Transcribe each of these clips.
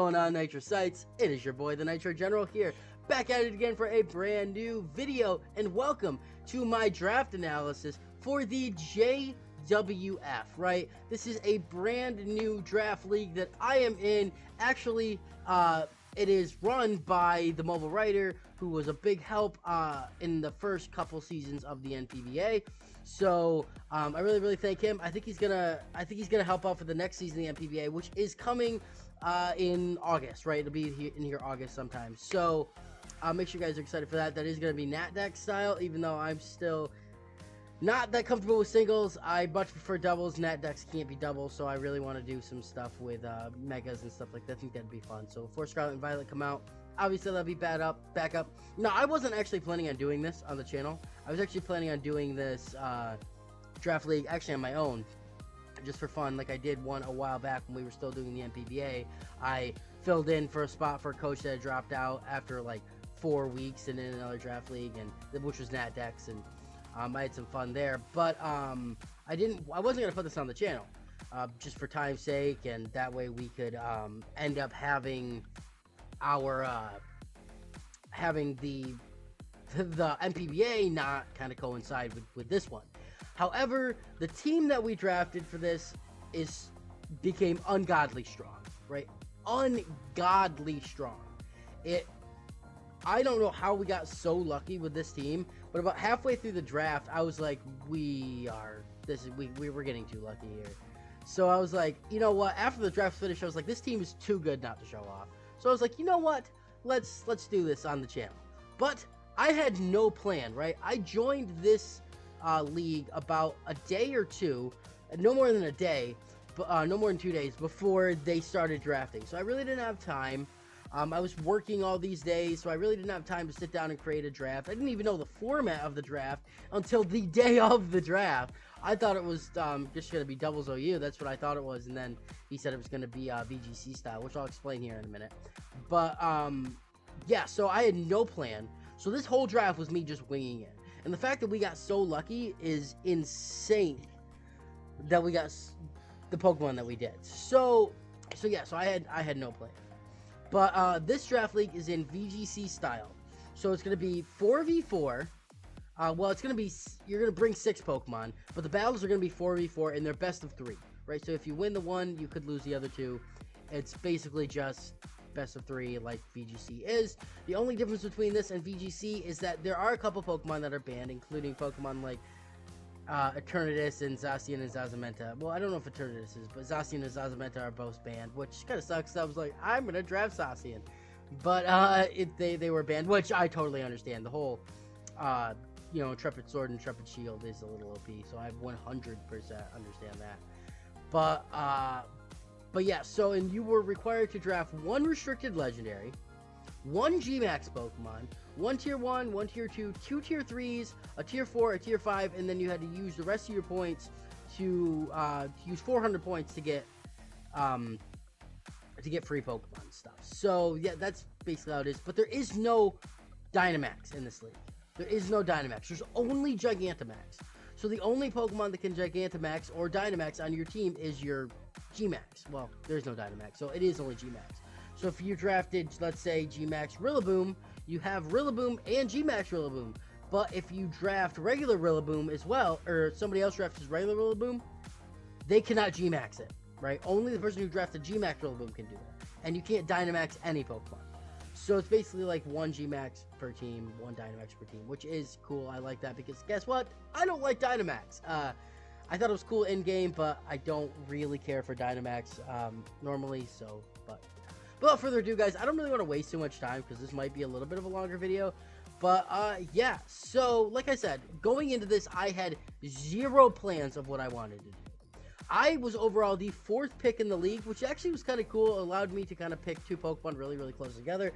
going on, Nitrosites? It is your boy, the Nitro General here, back at it again for a brand new video, and welcome to my draft analysis for the JWF, right? This is a brand new draft league that I am in. Actually, it is run by the mobile writer who was a big help in the first couple seasons of the NPBA. So I really thank him. I think he's gonna help out for the next season of the NPBA, which is coming in August, right? It'll be in here August sometime. So make sure you guys are excited for that. That is gonna be Nat deck style, even though I'm still not that comfortable with singles. I much prefer doubles. Nat decks can't be doubles, so I really want to do some stuff with megas and stuff like that. I think that'd be fun. So before Scarlet and Violet come out, obviously that'll be back up. No, I wasn't actually planning on doing this on the channel. I was actually planning on doing this draft league actually on my own, just for fun, like I did one a while back when we were still doing the NPBA. I filled in for a spot for a coach that had dropped out after like 4 weeks and in another draft league, and which was Nat decks, and I had some fun there. But I wasn't gonna put this on the channel just for time's sake, and that way we could end up having our having the NPBA not kind of coincide with this one. However, the team that we drafted for this became ungodly strong, right? Ungodly strong. I don't know how we got so lucky with this team, but about halfway through the draft, I was like, we were getting too lucky here. So I was like, you know what? After the draft finished, I was like, this team is too good not to show off. So I was like, you know what? Let's do this on the channel. But I had no plan, right? I joined this league about a day or two, no more than a day, but no more than 2 days before they started drafting. So I really didn't have time. I was working all these days, so I really didn't have time to sit down and create a draft. I didn't even know the format of the draft until the day of the draft. I thought it was just going to be doubles OU. That's what I thought it was, and then he said it was going to be VGC style, which I'll explain here in a minute. But yeah, so I had no plan. So this whole draft was me just winging it. And the fact that we got so lucky is insane that we got the Pokemon that we did. So yeah, so I had no plan. But this draft league is in VGC style. So it's going to be 4v4. Well, it's going to be, you're going to bring 6 Pokemon, but the battles are going to be 4v4, and they're best of 3, right? So if you win the one, you could lose the other 2. It's basically just best of 3 like VGC is. The only difference between this and VGC is that there are a couple Pokemon that are banned, including Pokemon like Eternatus and Zacian and Zazamenta. Well, I don't know if Eternatus is, but Zacian and Zazamenta are both banned, which kind of sucks. I was like, I'm gonna draft Zacian, but they were banned, which I totally understand. The whole you know, Intrepid Sword and Intrepid Shield is a little OP, so I 100% understand that. But yeah, so, and you were required to draft 1 restricted legendary, 1 Gmax Pokemon, 1 tier 1, 1 tier 2, 2 tier 3s, a tier 4, a tier 5, and then you had to use the rest of your points to use 400 points to get free Pokemon stuff. So yeah, that's basically how it is. But there is no Dynamax in this league. There is no Dynamax. There's only Gigantamax. So the only Pokemon that can Gigantamax or Dynamax on your team is your Gmax. Well, there's no Dynamax, so it is only Gmax. So if you drafted, let's say, Gmax Rillaboom, you have Rillaboom and Gmax Rillaboom. But if you draft regular Rillaboom as well, or somebody else drafts his regular Rillaboom, they cannot Gmax it, right? Only the person who drafted Gmax Rillaboom can do that. And you can't Dynamax any Pokemon. So it's basically like 1 Gmax per team, 1 Dynamax per team, which is cool. I like that because guess what? I don't like Dynamax. I thought it was cool in game, but I don't really care for Dynamax normally. So, but without further ado, guys, I don't really want to waste too much time because this might be a little bit of a longer video. But yeah, so like I said, going into this, I had 0 plans of what I wanted to do. I was overall the 4th pick in the league, which actually was kind of cool. It allowed me to kind of pick 2 Pokemon really close together.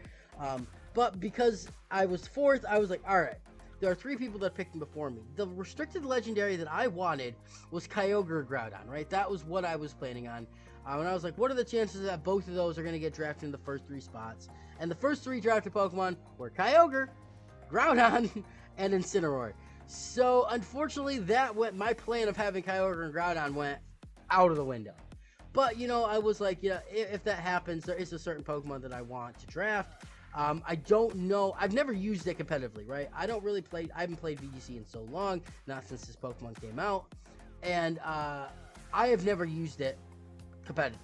But because I was 4th, I was like, all right, there are 3 people that picked him before me. The restricted legendary that I wanted was Kyogre or Groudon, right? That was what I was planning on. And I was like, what are the chances that both of those are going to get drafted in the first 3 spots? And the first 3 drafted Pokemon were Kyogre, Groudon, and Incineroar. So, unfortunately, my plan of having Kyogre and Groudon went out of the window. But, you know, I was like, yeah, if that happens, there is a certain Pokemon that I want to draft. I don't know. I've never used it competitively, right? I haven't played VGC in so long, not since this Pokemon came out. And I have never used it competitively.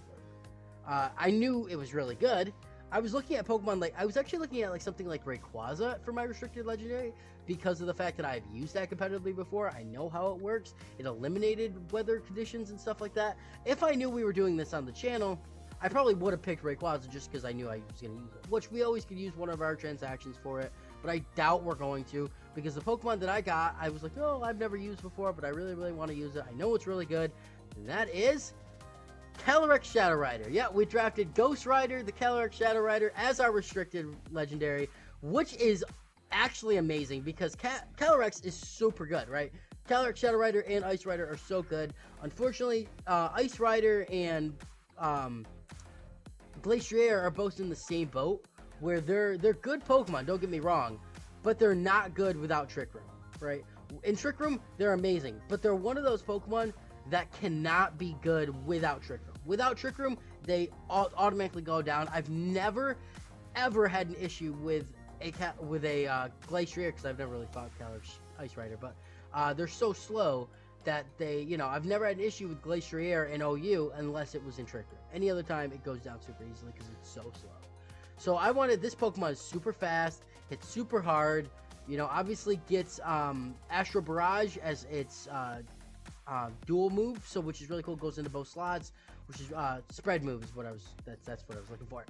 I knew it was really good. I was looking at Pokemon, like, I was actually looking at, like, something like Rayquaza for my restricted legendary because of the fact that I've used that competitively before. I know how it works. It eliminated weather conditions and stuff like that. If I knew we were doing this on the channel, I probably would have picked Rayquaza just because I knew I was going to use it, which we always could use one of our transactions for it, but I doubt we're going to because the Pokemon that I got, I was like, oh, I've never used before, but I really, really want to use it. I know it's really good, and that is Calyrex Shadow Rider. Yeah, we drafted Ghost Rider, the Calyrex Shadow Rider, as our restricted legendary, which is actually amazing because Calyrex is super good, right? Calyrex Shadow Rider and Ice Rider are so good. Unfortunately, Ice Rider and Glacier are both in the same boat where they're good Pokemon, don't get me wrong, but they're not good without Trick Room, right? In Trick Room, they're amazing, but they're one of those Pokemon that cannot be good without Trick Room. Without Trick Room, they automatically go down. I've never, ever had an issue with a Glacier because I've never really fought Calyrex Ice Rider, but they're so slow that they, you know, I've never had an issue with Glacier and OU unless it was in Trick Room. Any other time, it goes down super easily because it's so slow. So I wanted, this Pokemon is super fast, hits super hard, you know, obviously gets Astro Barrage as its dual move, so which is really cool. Goes into both slots, which is spread move is what that's what I was looking for.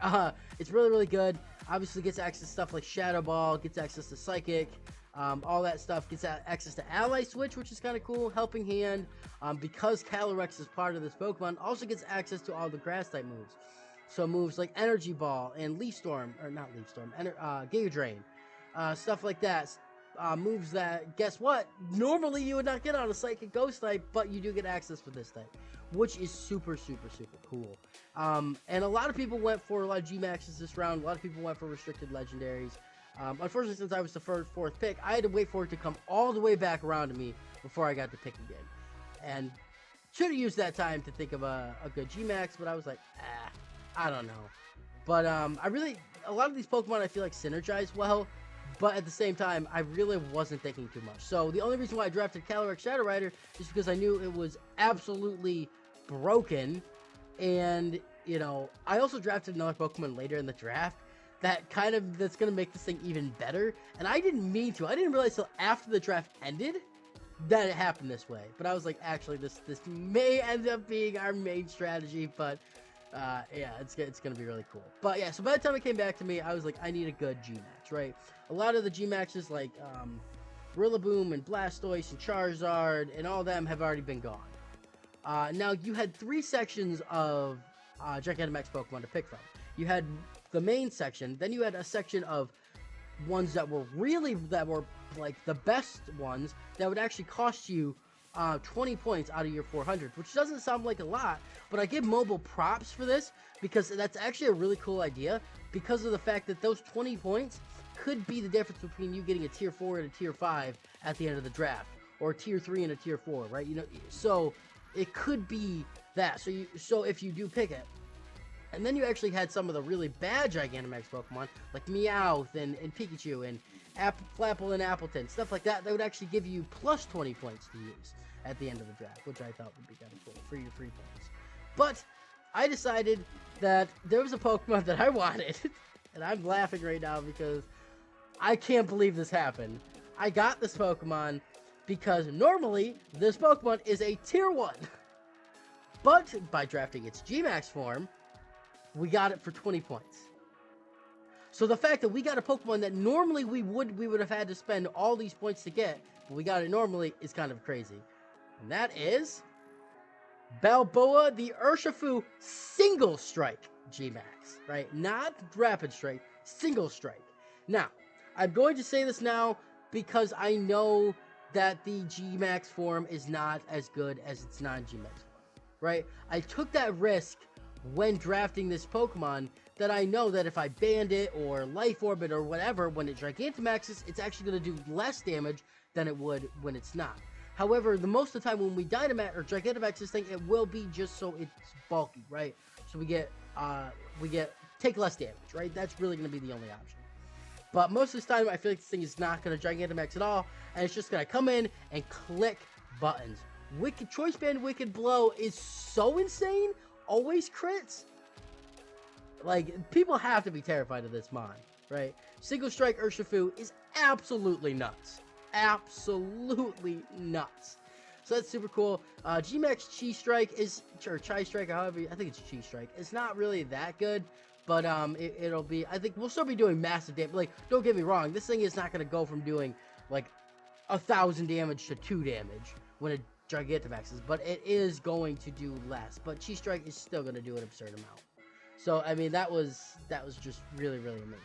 It's really, really good. Obviously gets access to stuff like Shadow Ball, gets access to Psychic, all that stuff. Gets access to Ally Switch, which is kind of cool. Helping Hand, because Calyrex is part of this Pokemon, also gets access to all the Grass type moves. So moves like Energy Ball and Leaf Storm, or not Leaf Storm, Giga Drain, stuff like that. Moves that, guess what? Normally you would not get on a Psychic Ghost type, but you do get access for this type, which is super, super, super cool. And a lot of people went for a lot of G-Maxes this round. A lot of people went for restricted legendaries. Unfortunately, since I was the fourth pick, I had to wait for it to come all the way back around to me before I got to pick again. And should have used that time to think of a good G-Max, but I was like, I don't know. But a lot of these Pokemon I feel like synergize well. But at the same time, I really wasn't thinking too much. So the only reason why I drafted Calyrex Shadow Rider is because I knew it was absolutely broken. And, you know, I also drafted another Pokemon later in the draft that's going to make this thing even better. And I didn't mean to. I didn't realize till after the draft ended that it happened this way. But I was like, actually, this may end up being our main strategy, but yeah, it's gonna be really cool. But yeah, so by the time it came back to me, I was like, I need a good G-Max, right? A lot of the G-Maxes like Rillaboom and Blastoise and Charizard and all of them have already been gone. Now you had 3 sections of Gigantamax Pokemon to pick from. You had the main section, then you had a section of ones that were like the best ones that would actually cost you 20 points out of your 400, which doesn't sound like a lot, but I give Mobile props for this because that's actually a really cool idea because of the fact that those 20 points could be the difference between you getting a tier 4 and a tier 5 at the end of the draft, or a tier 3 and a tier 4, right? You know, so it could be that. So if you do pick it, and then you actually had some of the really bad Gigantamax Pokemon like Meowth and Pikachu and Flapple and Appleton, stuff like that, that would actually give you plus 20 points to use at the end of the draft, which I thought would be kind of cool for your free points. But I decided that there was a Pokemon that I wanted, and I'm laughing right now because I can't believe this happened. I got this Pokemon because normally this Pokemon is a tier 1, but by drafting its G-Max form, we got it for 20 points. So the fact that we got a Pokemon that normally we would have had to spend all these points to get, but we got it normally, is kind of crazy. And that is Balboa, the Urshifu Single Strike G-Max, right? Not Rapid Strike, Single Strike. Now, I'm going to say this now because I know that the G-Max form is not as good as its non-G-Max form, right? I took that risk when drafting this Pokemon that I know that if I banned it or Life Orbit or whatever, when it Gigantamaxes, it's actually going to do less damage than it would when it's not. However, the most of the time when we Dynamax or Gigantamax this thing, it will be just so it's bulky, right? So we get take less damage, right? That's really going to be the only option. But most of the time, I feel like this thing is not going to Gigantamax at all, and it's just going to come in and click buttons. Wicked Choice Band Wicked Blow is so insane. Always crits. Like, people have to be terrified of this mon, right? Single Strike Urshifu is absolutely nuts. Absolutely nuts. So that's super cool. G-Max Chi Strike is, or Chi Strike, however, I think it's Chi Strike. It's not really that good, but it'll be, I think we'll still be doing massive damage. Like, don't get me wrong, this thing is not going to go from doing, like, 1,000 damage to 2 damage when it Gigantamaxes, but it is going to do less. But Chi Strike is still going to do an absurd amount. So, I mean, that was just really, really amazing.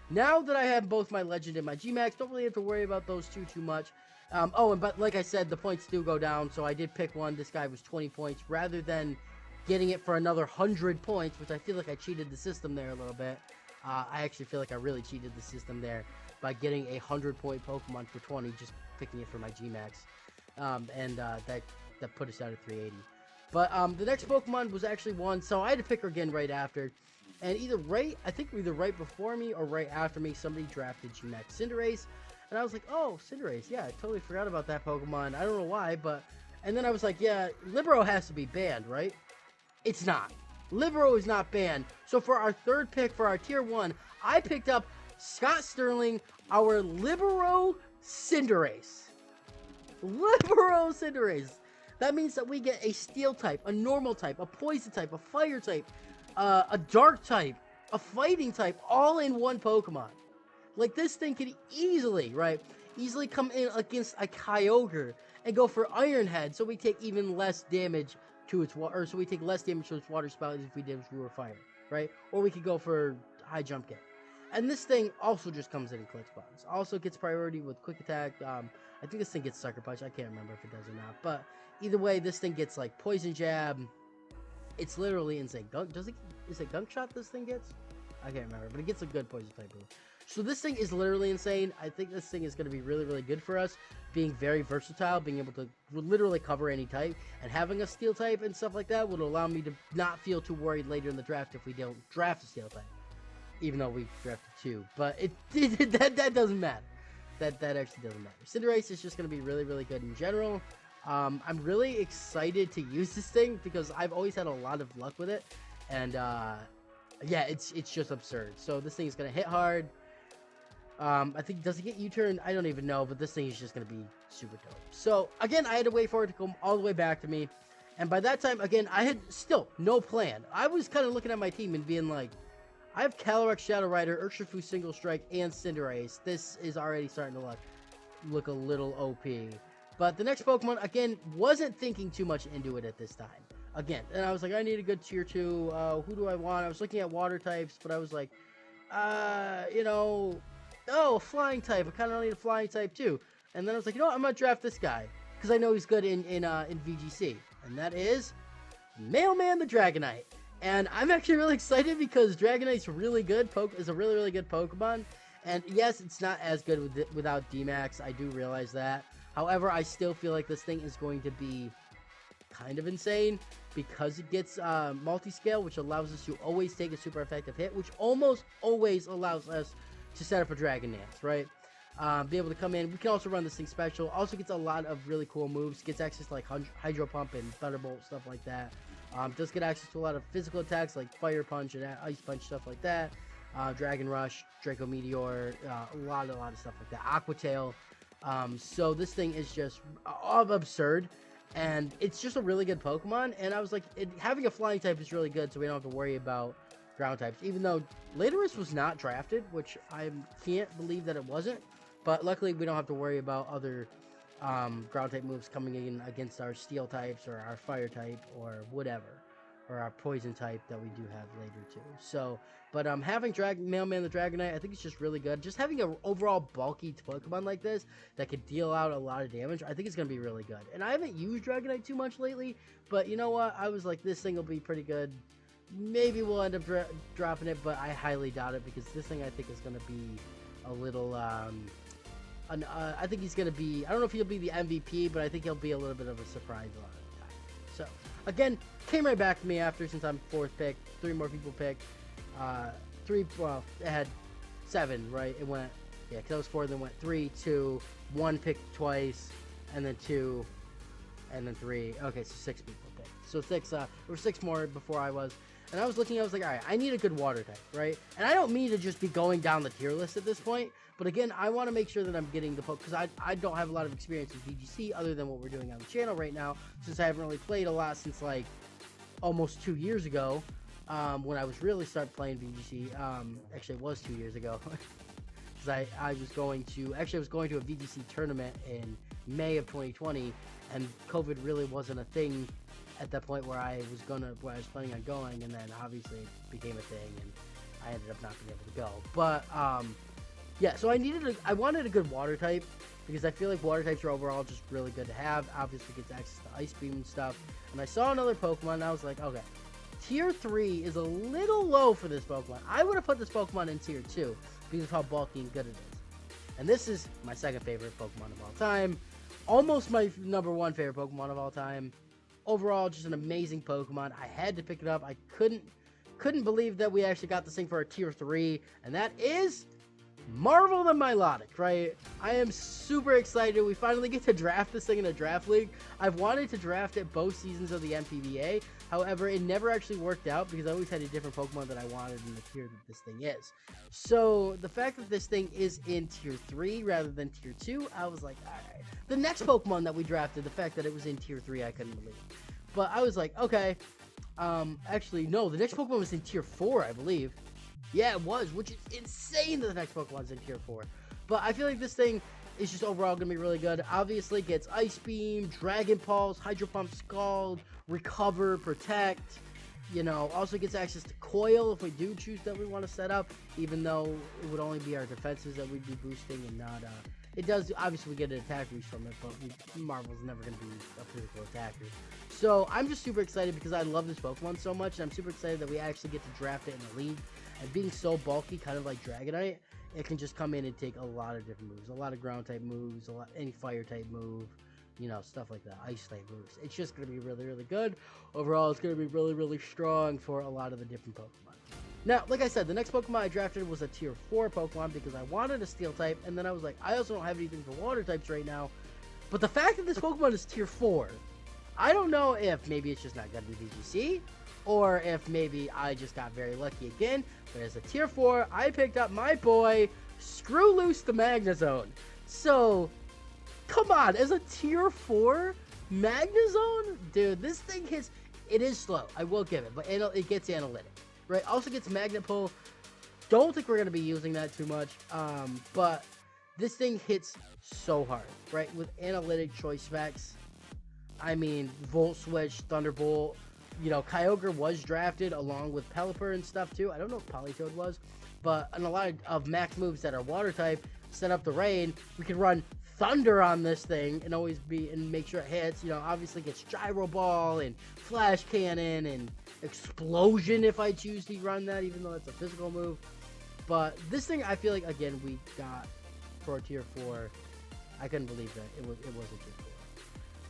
Now that I have both my Legend and my G-Max, don't really have to worry about those two too much. But like I said, the points do go down, so I did pick one. This guy was 20 points, rather than getting it for another 100 points, which I feel like I cheated the system there a little bit. I actually feel like I really cheated the system there by getting a 100-point Pokemon for 20, just picking it for my G-Max. That put us out at 380. But the next Pokemon was actually one, so I had to pick her again right after. And either right before me or right after me, somebody drafted G-Max Cinderace. And I was like, oh, Cinderace, yeah, I totally forgot about that Pokemon. I don't know why, but... And then I was like, yeah, Libero has to be banned, right? It's not. Libero is not banned. So for our third pick, for our Tier 1, I picked up Scott Sterling, our Libero Cinderace. Libero Cinderace. That means that we get a Steel type, a Normal type, a Poison type, a Fire type, a Dark type, a Fighting type, all in one Pokemon. Like, this thing could easily come in against a Kyogre and go for Iron Head, so we take even less damage to its water, or so we take less damage to its water spout if we did if we were fire, right? Or we could go for High Jump Kick. And this thing also just comes in and clicks buttons. Also gets priority with Quick Attack. I think this thing gets Sucker Punch. I can't remember if it does or not. But either way, this thing gets like Poison Jab. It's literally insane. Is it Gunk Shot this thing gets? I can't remember, but it gets a good Poison type move. So this thing is literally insane. I think this thing is going to be really, really good for us. Being very versatile, being able to literally cover any type, and having a Steel type and stuff like that would allow me to not feel too worried later in the draft if we don't draft a Steel type. Even though we drafted 2. But that doesn't matter. That actually doesn't matter. Cinderace is just going to be really, really good in general. I'm really excited to use this thing because I've always had a lot of luck with it. And, yeah, it's just absurd. So this thing is going to hit hard. I think, does it get U-turn? I don't even know, but this thing is just going to be super dope. So, again, I had to wait for it to come all the way back to me. And by that time, again, I had still no plan. I was kind of looking at my team and being like, I have Calyrex, Shadow Rider, Urshifu, Single Strike, and Cinderace. This is already starting to look a little OP. But the next Pokemon, again, wasn't thinking too much into it at this time. Again, and I was like, I need a good Tier 2. Who do I want? I was looking at water types, but I was like, you know, oh, a flying type. I kind of need a flying type too. And then I was like, you know what? I'm going to draft this guy because I know he's good in VGC. And that is Mailman the Dragonite. And I'm actually really excited because Dragonite's really good. Is a really, really good Pokemon. And yes, it's not as good without D-Max. I do realize that. However, I still feel like this thing is going to be kind of insane because it gets multi-scale, which allows us to always take a super effective hit, which almost always allows us to set up a Dragon Dance, right? Be able to come in. We can also run this thing special. Also gets a lot of really cool moves. Gets access to like Hydro Pump and Thunderbolt, stuff like that. Does get access to a lot of physical attacks like Fire Punch and Ice Punch, stuff like that. Dragon Rush, Draco Meteor, a lot of stuff like that. Aqua Tail. So this thing is just absurd. And it's just a really good Pokemon. And I was like, having a flying type is really good so we don't have to worry about ground types. Even though Ladorus was not drafted, which I can't believe that it wasn't. But luckily we don't have to worry about other ground type moves coming in against our Steel types or our Fire type or whatever. Or our Poison type that we do have later too. So, but having Mailman the Dragonite, I think it's just really good. Just having an overall bulky Pokemon like this that could deal out a lot of damage, I think it's going to be really good. And I haven't used Dragonite too much lately, but you know what? I was like, this thing will be pretty good. Maybe we'll end up dropping it, but I highly doubt it because this thing I think is going to be a little, I think he's going to be, I don't know if he'll be the MVP, but I think he'll be a little bit of a surprise a lot of the time. So, again, came right back to me after, since I'm 4th pick. 3 more people picked. Well, it had 7, right? It went, yeah, because I was 4, then went 3, 2, 1 picked twice, and then 2, and then 3. Okay, so 6 people picked. So 6, there were 6 more before I was. And I was looking, I was like, all right, I need a good water type, right? And I don't mean to just be going down the tier list at this point, but again, I want to make sure that I'm getting the poke, because I don't have a lot of experience with VGC other than what we're doing on the channel right now, since I haven't really played a lot since like almost 2 years ago, when I was really started playing VGC. Actually, it was 2 years ago, because I was going to a VGC tournament in May of 2020, and COVID really wasn't a thing at that point where I was planning on going, and then obviously it became a thing, and I ended up not being able to go. But yeah, so I wanted a good water type, because I feel like water types are overall just really good to have. Obviously gets access to Ice Beam and stuff. And I saw another Pokemon, and I was like, okay, tier 3 is a little low for this Pokemon. I would have put this Pokemon in tier 2 because of how bulky and good it is. And this is my 2nd favorite Pokemon of all time. Almost my number 1 favorite Pokemon of all time. Overall, just an amazing Pokemon. I had to pick it up. I couldn't believe that we actually got this thing for a tier 3, and that is Marvel the Milotic, right? I am super excited. We finally get to draft this thing in a draft league. I've wanted to draft it both seasons of the MPBA. However, it never actually worked out because I always had a different Pokemon that I wanted in the tier that this thing is. So the fact that this thing is in tier 3 rather than tier 2, I was like, all right. The next Pokemon that we drafted, the fact that it was in tier 3, I couldn't believe. But I was like, okay. Actually, no, the next Pokemon was in tier 4, I believe. Yeah, it was, which is insane that the next Pokemon's in tier 4. But I feel like this thing is just overall going to be really good. Obviously, it gets Ice Beam, Dragon Pulse, Hydro Pump, Scald, Recover, Protect. You know, also gets access to Coil if we do choose that we want to set up, even though it would only be our defenses that we'd be boosting and not, it does, obviously we get an attack boost from it, but Marvel's never going to be a physical attacker. So I'm just super excited because I love this Pokemon so much, and I'm super excited that we actually get to draft it in the league. And being so bulky, kind of like Dragonite, it can just come in and take a lot of different moves. A lot of ground type moves, any fire type move, you know, stuff like that. Ice type moves. It's just going to be really, really good. Overall, it's going to be really, really strong for a lot of the different Pokemon. Now, like I said, the next Pokemon I drafted was a tier 4 Pokemon because I wanted a Steel type, and then I was like, I also don't have anything for water types right now. But the fact that this Pokemon is tier 4, I don't know if maybe it's just not going to be VGC, or if maybe I just got very lucky again. But as a tier 4, I picked up my boy, Screw Loose the Magnazone. So, come on, as a tier 4 Magnazone? Dude, this thing hits, it is slow, I will give it, but it gets analytic. Right, also gets Magnet Pull. Don't think we're going to be using that too much, but this thing hits so hard, right? With analytic choice specs, I mean, Volt Switch, Thunderbolt, you know, Kyogre was drafted along with Pelipper and stuff too. I don't know if Politoed was, but in a lot of max moves that are water type, set up the rain, we can run Thunder on this thing and always make sure it hits. You know, obviously gets Gyro Ball and Flash Cannon and Explosion if I choose to run that, even though it's a physical move. But this thing, I feel like, again, we got for a tier 4. I couldn't believe that it was a tier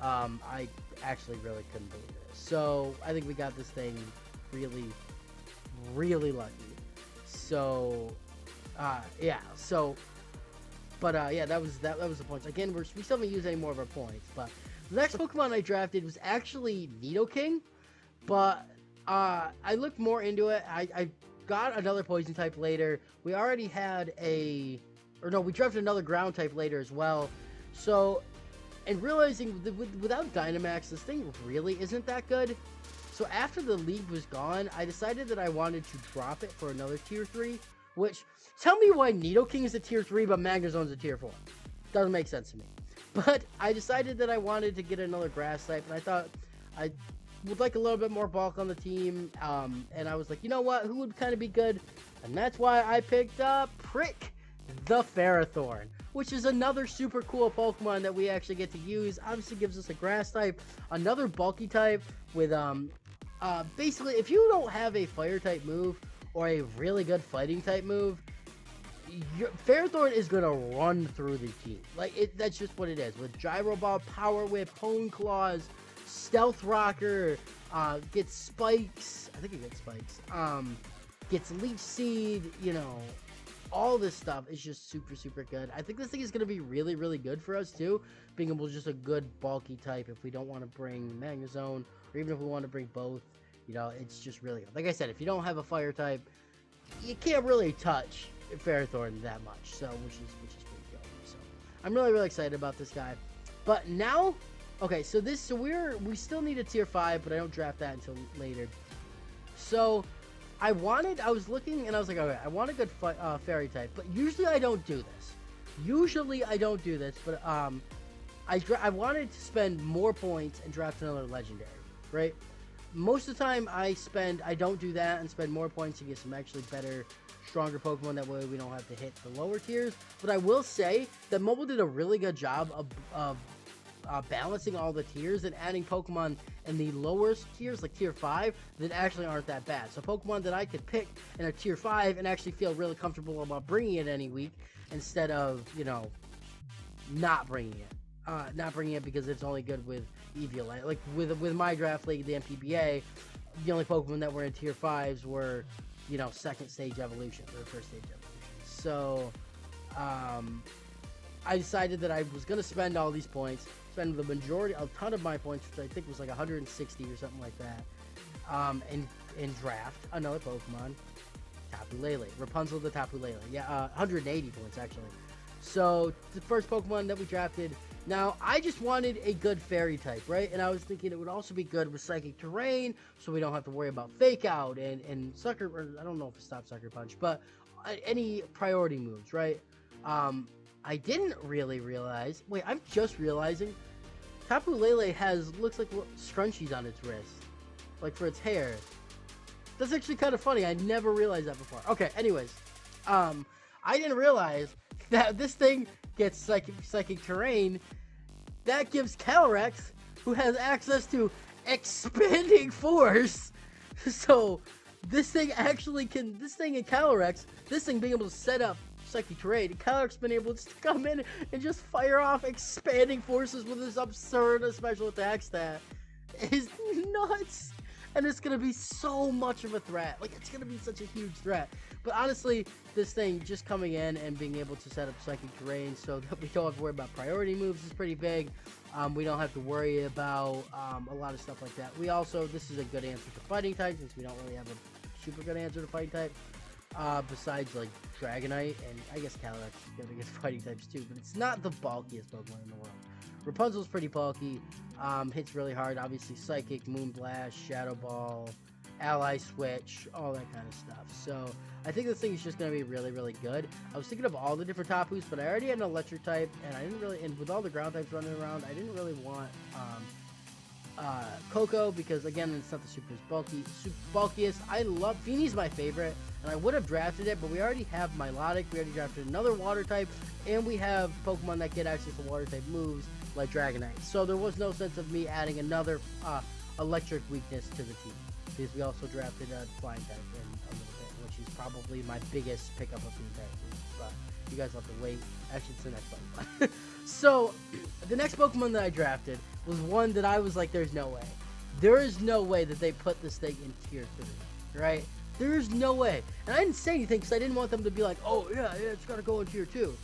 4. I actually really couldn't believe it. So I think we got this thing really, really lucky. So yeah. So. But yeah, that was the points. Again, we still haven't used any more of our points. But the next Pokemon I drafted was actually Nidoking. But I looked more into it. I got another Poison type later. We already had we drafted another Ground type later as well. So, and realizing that without Dynamax, this thing really isn't that good. So after the league was gone, I decided that I wanted to drop it for another tier 3. Which, tell me why Nidoking is a tier 3, but Magnazone's a tier 4. Doesn't make sense to me. But I decided that I wanted to get another Grass type, and I thought I would like a little bit more bulk on the team. And I was like, you know what? Who would kind of be good? And that's why I picked up Prick the Ferrothorn, which is another super cool Pokemon that we actually get to use. Obviously gives us a Grass type, another bulky type with, basically, if you don't have a Fire type move, or a really good fighting type move, Ferrothorn is gonna run through the team. Like, that's just what it is. With Gyro Ball, Power Whip, Pwn Claws, Stealth Rocker, gets Spikes. I think it gets Spikes. Gets Leech Seed, you know, all this stuff is just super, super good. I think this thing is going to be really, really good for us, too. Being able to just a good bulky type if we don't want to bring Magnazone, or even if we want to bring both. You know, it's just really good. Like I said, if you don't have a fire type, you can't really touch Ferrothorn that much. So, which is pretty good. So, I'm really, really excited about this guy. But now, okay, so we still need a tier 5, but I don't draft that until later. So, I was looking and I was like, okay, I want a good fairy type, but usually I don't do this. But I wanted to spend more points and draft another legendary, right? Most of the time I don't do that and spend more points to get some actually better, stronger Pokemon. That way we don't have to hit the lower tiers. But I will say that mobile did a really good job of balancing all the tiers and adding Pokemon in the lowest tiers, like tier 5, that actually aren't that bad. So Pokemon that I could pick in a tier 5 and actually feel really comfortable about bringing it any week, instead of, you know, not bringing it because it's only good with Eviolite. Like with my draft league, the MPBA, the only Pokemon that were in tier 5s were, you know, second stage evolution or first stage evolution. So I decided that I was going to spend all these points, spend a ton of my points, which I think was like 160 or something like that, and draft another Pokemon, Tapu Lele, Rapunzel the Tapu Lele. Yeah, 180 points actually. So the first Pokemon that we drafted. Now, I just wanted a good fairy type, right? And I was thinking it would also be good with Psychic Terrain, so we don't have to worry about Fake Out and Sucker, or I don't know if it stops Sucker Punch, but any priority moves, right? I didn't really realize, wait, I'm just realizing, Tapu Lele looks like scrunchies on its wrist, like for its hair. That's actually kind of funny. I never realized that before. Okay, anyways, I didn't realize that this thing gets Psychic Terrain. That gives Calyrex, who has access to Expanding Force. So this thing actually can, this thing in Calyrex, this thing being able to set up Psychic Terrain, Calyrex been able to come in and just fire off Expanding Forces with this absurd special attack stat is nuts. And it's going to be so much of a threat. Like, it's going to be such a huge threat. But honestly, this thing just coming in and being able to set up Psychic Terrain so that we don't have to worry about priority moves is pretty big. We don't have to worry about a lot of stuff like that. We also, this is a good answer to fighting type, since we don't really have a super good answer to fighting type. Besides, like, Dragonite, and I guess Calyrex is good against fighting types too, but it's not the bulkiest Pokemon in the world. Rapunzel's pretty bulky, hits really hard, obviously Psychic, Moonblast, Shadow Ball, Ally Switch, all that kind of stuff. So, I think this thing is just going to be really, really good. I was thinking of all the different Tapus, but I already had an electric type, and I didn't really, and with all the ground types running around, I didn't really want, Coco, because again, it's not the super bulkiest. I love Feeney's my favorite, and I would have drafted it, but we already have Milotic, we already drafted another water type, and we have Pokemon that get access to water type moves like Dragonite. So there was no sense of me adding another electric weakness to the team, because we also drafted a flying type in a little bit, which is probably my biggest pickup of the entire team. But you guys have to wait. Actually, it's the next one. So the next Pokemon that I drafted was one that I was like, there's no way. There is no way that they put this thing in tier 3, right? There's no way. And I didn't say anything because I didn't want them to be like, oh, yeah, it's got to go in tier 2.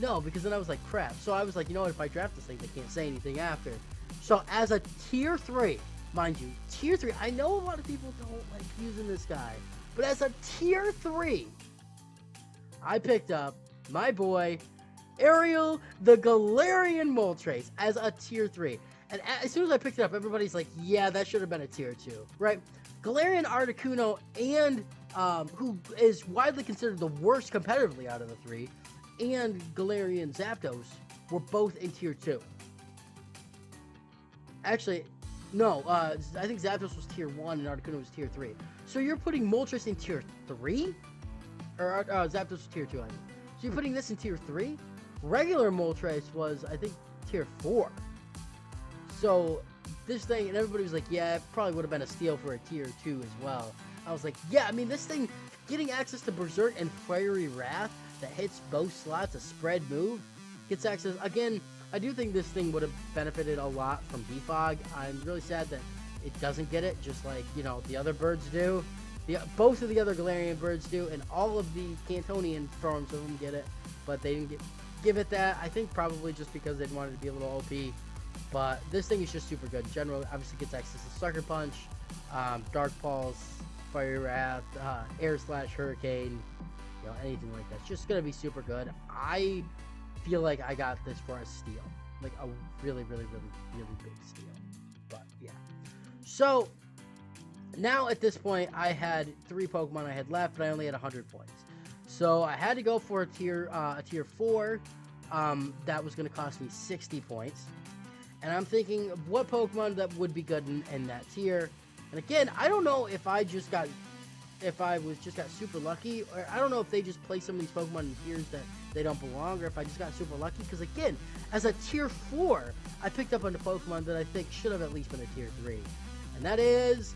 No, because then I was like, crap. So I was like, you know what, if I draft this thing, they can't say anything after. So as a tier 3, mind you, tier 3, I know a lot of people don't like using this guy, but as a tier 3, I picked up my boy, Ariel the Galarian Moltres, as a tier 3. And as soon as I picked it up, everybody's like, yeah, that should have been a tier 2, right? Galarian Articuno, and who is widely considered the worst competitively out of the 3, and Galarian Zapdos were both in tier 2. Actually, no, I think Zapdos was tier 1 and Articuno was tier 3. So you're putting Moltres in tier 3? Or Zapdos was tier 2, I mean. So you're putting this in tier 3? Regular Moltres was, I think, tier 4. So this thing, and everybody was like, yeah, it probably would have been a steal for a tier 2 as well. I was like, yeah, I mean, this thing, getting access to Berserk and Fiery Wrath, that hits both slots, a spread move, gets access. Again, I do think this thing would have benefited a lot from defog. I'm really sad that it doesn't get it, just like, you know, the other birds do. Both of the other Galarian birds do, and all of the Cantonian forms of them get it, but they didn't give it that. I think probably just because they wanted to be a little OP. But this thing is just super good. Generally, obviously gets access to Sucker Punch, Dark Pulse, Fire Wrath, Air Slash, Hurricane, you know, anything like that. It's just gonna be super good. I feel like I got this for a steal, like a really, really, really, really big steal. But yeah. So now at this point, I had 3 Pokemon I had left, but I only had 100 points. So I had to go for a tier 4. That was gonna cost me 60 points. And I'm thinking, what Pokemon that would be good in that tier? And again, I don't know if I was just got super lucky, or I don't know if they just play some of these Pokemon in tiers that they don't belong, or if I just got super lucky. Because again, as a tier 4, I picked up on a Pokemon that I think should have at least been a tier 3, and that is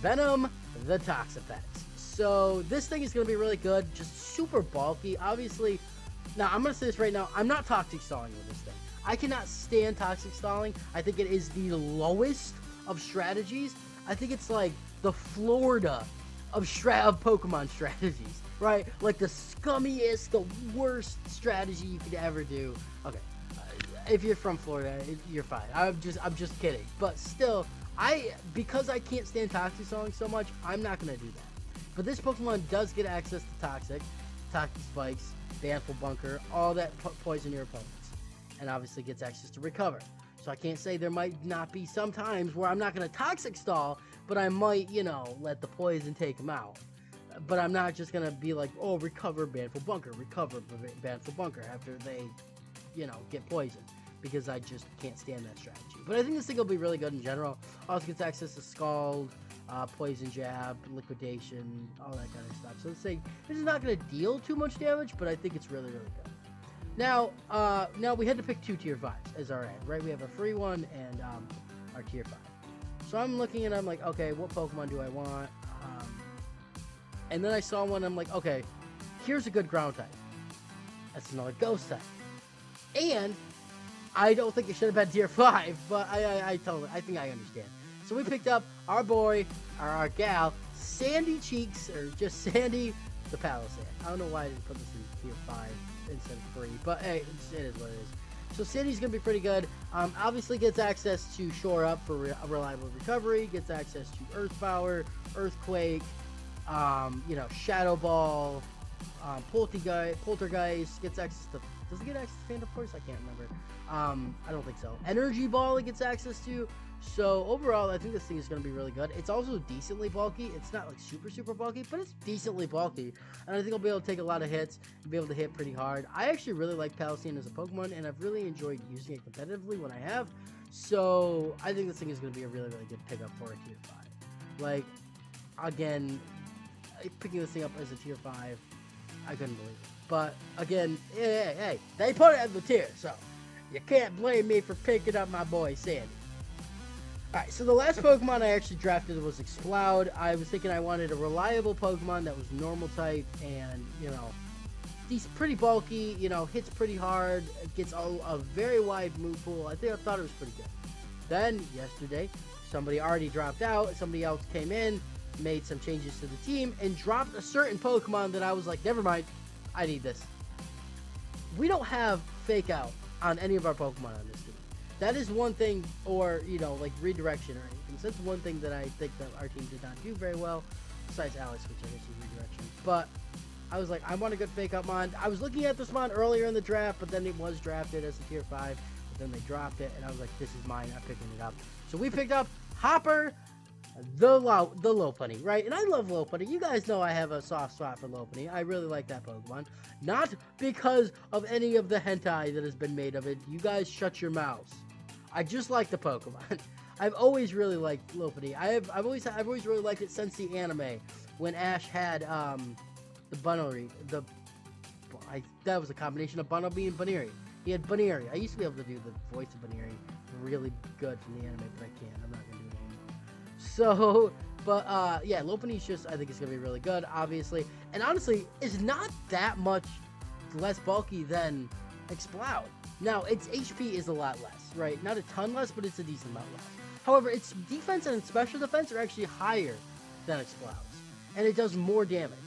Venom, the Toxapex. So this thing is going to be really good, just super bulky. Obviously, now I'm going to say this right now, I'm not Toxic Stalling with this thing. I cannot stand Toxic Stalling. I think it is the lowest of strategies. I think it's like the Florida of Pokemon strategies, right? Like the scummiest, the worst strategy you could ever do. Okay, if you're from Florida, you're fine. I'm just kidding. But still, because I can't stand Toxic Stalling so much, I'm not gonna do that. But this Pokemon does get access to Toxic Spikes, Banful Bunker, all that poison your opponents. And obviously gets access to Recover. So I can't say there might not be some times where I'm not going to Toxic Stall, but I might, you know, let the poison take them out. But I'm not just going to be like, oh, Recover Banful Bunker, Recover Banful Bunker after they, you know, get poisoned. Because I just can't stand that strategy. But I think this thing will be really good in general. Also gets access to Scald, Poison Jab, Liquidation, all that kind of stuff. So this thing, this is not going to deal too much damage, but I think it's really, really good. Now we had to pick 2 tier 5s as our end, right? We have a free one and our tier 5. So I'm looking and I'm like, okay, what Pokemon do I want? And then I saw one. I'm like, okay, here's a good ground type. That's another ghost type. And I don't think it should have been tier 5, but I think I understand. So we picked up our boy, our gal, Sandy Cheeks, or just Sandy the Palisade. I don't know why I didn't put this in tier 5. Instead of 3, but hey, it is what it is. So Sandy's gonna be pretty good. Obviously gets access to Shore Up for reliable recovery, gets access to Earth Power, Earthquake, you know, Shadow Ball, Poltergeist, gets access to, does it get access to Phantom Force? I can't remember. I don't think so. Energy Ball it gets access to. So overall, I think this thing is going to be really good. It's also decently bulky. It's not like super bulky, but it's decently bulky. And I think I'll be able to take a lot of hits and be able to hit pretty hard. I actually really like Palestine as a Pokemon, and I've really enjoyed using it competitively when I have. So I think this thing is going to be a really, really good pickup for a tier 5. Like, again, picking this thing up as a tier 5, I couldn't believe it. But again, hey, they put it at the tier, so you can't blame me for picking up my boy Sandy. Alright, so the last Pokemon I actually drafted was Exploud. I was thinking I wanted a reliable Pokemon that was normal type and, you know, he's pretty bulky, you know, hits pretty hard, gets a very wide move pool. I thought it was pretty good. Then, yesterday, somebody already dropped out, somebody else came in, made some changes to the team, and dropped a certain Pokemon that I was like, never mind, I need this. We don't have Fake Out on any of our Pokemon on this team. That is one thing, or, you know, like redirection or anything. So that's one thing that I think that our team did not do very well, besides Alex, which I guess is redirection. But I was like, I want a good Fake Out Mon. I was looking at this Mon earlier in the draft, but then it was drafted as a tier 5. But then they dropped it, and I was like, this is mine. I'm picking it up. So we picked up Hopper, the Lopini, right? And I love Lopini. You guys know I have a soft spot for Lopini. I really like that Pokemon. Not because of any of the hentai that has been made of it. You guys shut your mouths. I just like the Pokemon. I've always really liked Lopini. I've always really liked it since the anime when Ash had the Bunnelby. That was a combination of Bunnelby and Baneri. He had Baneri. I used to be able to do the voice of Baneri really good from the anime, but I can't. I'm not gonna do it anymore. So, but yeah, Lopini's just, I think it's gonna be really good, obviously, and honestly, it's not that much less bulky than Exploud. Now, its HP is a lot less, right? Not a ton less, but it's a decent amount less. However, its defense and its special defense are actually higher than Exploud's, and it does more damage.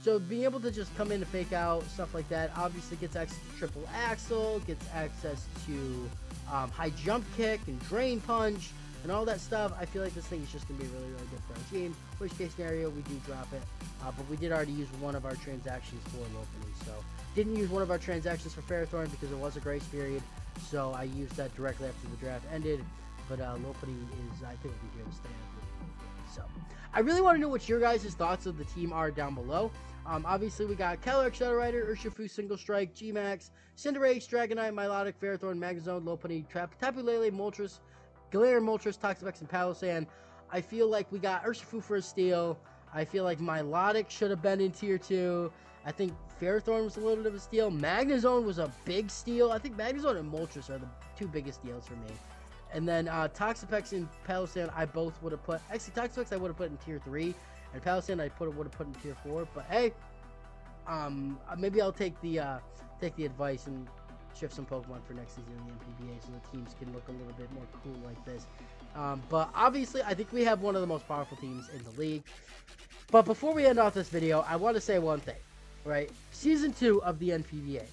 So being able to just come in and fake out, stuff like that, obviously gets access to triple axle, gets access to high jump kick and drain punch, and all that stuff. I feel like this thing is just going to be really, really good for our team. Worst case scenario, we do drop it. But we did already use one of our transactions for Lopini. So didn't use one of our transactions for Ferrothorn because it was a grace period. So I used that directly after the draft ended. But Lopini is, I think, will be here to stay. So I really want to know what your guys' thoughts of the team are down below. Obviously, we got Calyrex, Shadow Rider, Urshifu, Single Strike, G-Max, Cinderace, Dragonite, Milotic, Ferrothorn, Magnazone, Lopini, Tapu Lele, Moltres, Galarian Moltres, Toxapex, and Palossand. I feel like we got Urshifu for a steal. I feel like Milotic should have been in Tier 2. I think Ferrothorn was a little bit of a steal. Magnazone was a big steal. I think Magnazone and Moltres are the two biggest steals for me. And then Toxapex and Palossand, I both would have put... Actually, Toxapex I would have put in Tier 3. And Palossand I would have put in Tier 4. But hey, maybe I'll take the advice and shift some Pokemon for next season in the NPBA so the teams can look a little bit more cool like this. But obviously, I think we have one of the most powerful teams in the league. But before we end off this video, I want to say one thing, right? Season 2 of the NPBA,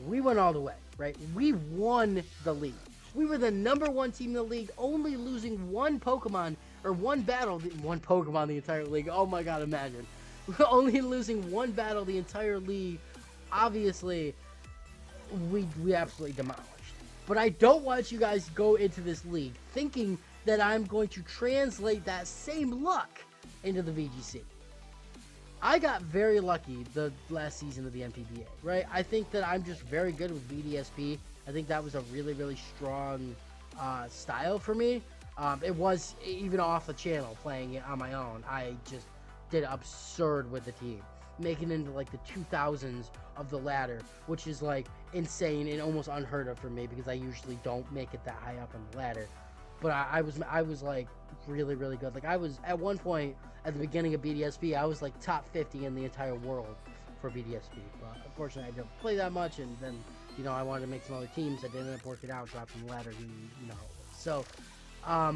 we went all the way, right? We won the league. We were the #1 team in the league, only losing one Pokemon, or one battle, one Pokemon the entire league. Oh my god, imagine. We're only losing one battle the entire league. Obviously, we absolutely demolished. But I don't want you guys to go into this league thinking that I'm going to translate that same luck into the VGC. I got very lucky the last season of the NPBA, right? I think that I'm just very good with VDSP. I think that was a really, really strong style for me. It was even off the channel playing it on my own. I just did absurd with the team, making it into like the 2000s of the ladder, which is like insane and almost unheard of for me because I usually don't make it that high up on the ladder. But I was like really, really good. Like I was at one point at the beginning of BDSP, I was like top 50 in the entire world for BDSP. But unfortunately, I didn't play that much, and then I wanted to make some other teams that didn't end up working out, dropping the ladder. So I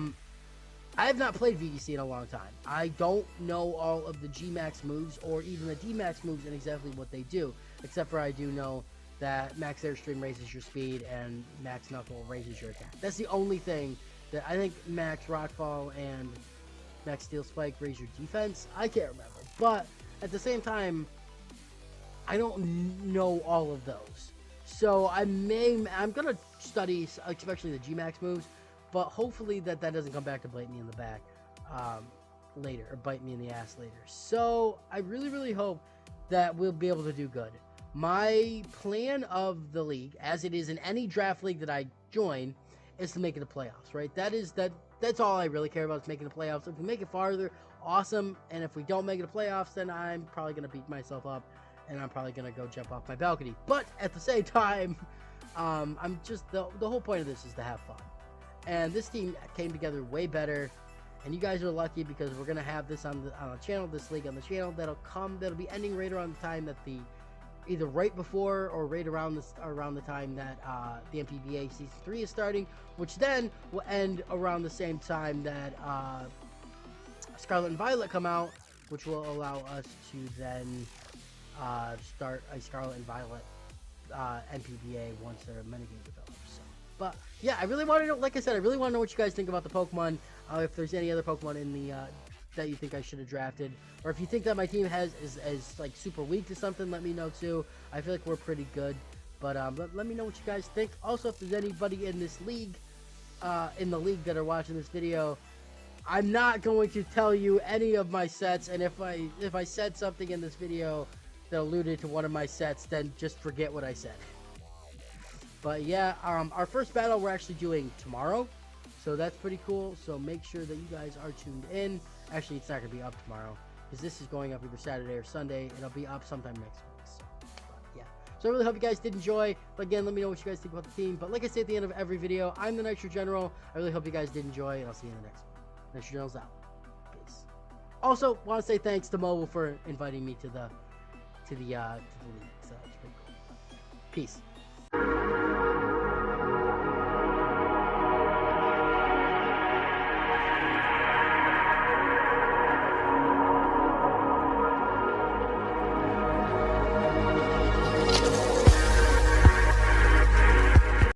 have not played VDC in a long time. I don't know all of the G-Max moves or even the D-Max moves and exactly what they do, except for I do know that Max Airstream raises your speed and Max Knuckle raises your attack. That's the only thing that I think Max Rockfall and Max Steel Spike raise your defense. I can't remember, but at the same time, I don't know all of those. So I'm gonna study, especially the G-Max moves, but hopefully that doesn't come back to bite me in the back later, or bite me in the ass later. So I really, really hope that we'll be able to do good. My plan of the league, as it is in any draft league that I join, is to make it the playoffs, right? That's all I really care about, is making the playoffs. If we make it farther, awesome. And if we don't make it the playoffs, then I'm probably gonna beat myself up and I'm probably gonna go jump off my balcony. But at the same time, I'm just the whole point of this is to have fun. And this team came together way better, and you guys are lucky because we're gonna have this on the channel, this league on the channel that'll be ending right around the time that either right before or right around the time that the NPBA Season 3 is starting, which then will end around the same time that Scarlet and Violet come out, which will allow us to then start a Scarlet and Violet NPBA once their metagame develops. So, but yeah, I really want to know, like I said, I really want to know what you guys think about the Pokemon. If there's any other Pokemon in the that you think I should have drafted, or if you think that my team is like super weak to something, let me know too. I feel like we're pretty good, but let me know what you guys think. Also, if there's anybody in this league, that are watching this video, I'm not going to tell you any of my sets, and if I said something in this video that alluded to one of my sets, then just forget what I said. But yeah, our first battle we're actually doing tomorrow, so that's pretty cool. So make sure that you guys are tuned in. Actually, it's not going to be up tomorrow because this is going up either Saturday or Sunday. It'll be up sometime next week. So, yeah. So I really hope you guys did enjoy. But again, let me know what you guys think about the team. But like I say at the end of every video, I'm the Nitro General. I really hope you guys did enjoy, and I'll see you in the next one. Nitro General's out. Peace. Also, want to say thanks to Mobile for inviting me to the league. So that's pretty cool. Peace.